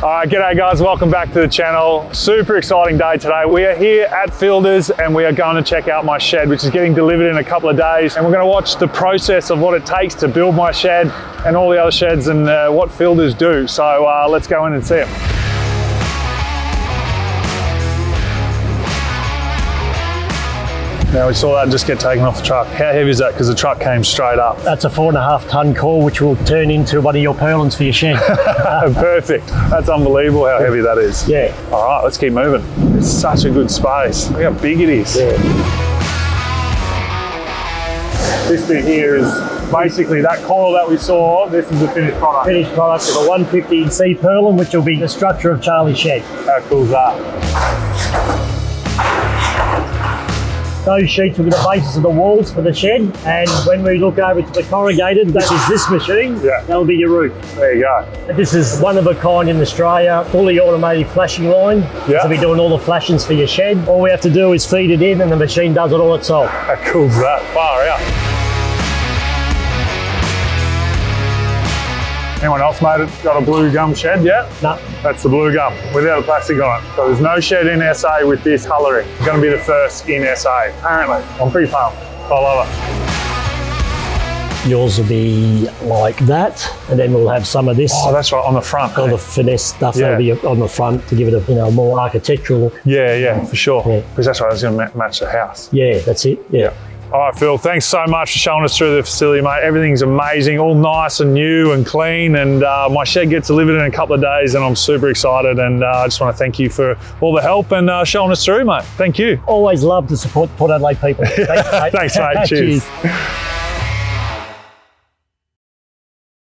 G'day guys, welcome back to the channel. Super exciting day today. We are here at Fielders and we are going to check out my shed, which is getting delivered in a couple of days. And we're going to watch the process of what it takes to build my shed and all the other sheds and what Fielders do. So let's go in and see them. Now we saw that just get taken off the truck. How heavy is that? Because the truck came straight up. That's a 4.5 tonne core, which will turn into one of your purlins for your shed. Perfect. That's unbelievable how heavy that is. Yeah. All right, let's keep moving. It's such a good space. Look how big it is. Yeah. This bit here is basically that coil that we saw. This is the finished product. Finished product of a 150C purlin, which will be the structure of Charlie's shed. How cool is that? Those sheets will be the basis of the walls for the shed, and when we look over to the corrugated, that is this machine. Yeah. That'll be your roof. There you go. This is one of a kind in Australia, fully automated flashing line. Yeah. So we're doing all the flashings for your shed. All we have to do is feed it in and the machine does it all itself. How cool is that? Far out. Anyone else got a blue gum shed yet? No. That's the blue gum without a plastic on it. So there's no shed in SA with this colouring. It's going to be the first in SA, apparently. I'm pretty pumped. I love it. Yours will be like that, and then we'll have some of this. Oh, that's right, on the front. All the finesse stuff Yeah. that'll be on the front to give it a more architectural. Yeah, for sure. Yeah. Because that's right, it's going to match the house. Yeah, that's it. Yeah. All right, Phil, thanks so much for showing us through the facility, mate. Everything's amazing, all nice and new and clean. And my shed gets delivered in a couple of days and I'm super excited. And I just want to thank you for all the help and showing us through, mate. Thank you. Always love to support Port Adelaide people. Thanks, mate. Thanks, mate. Cheers.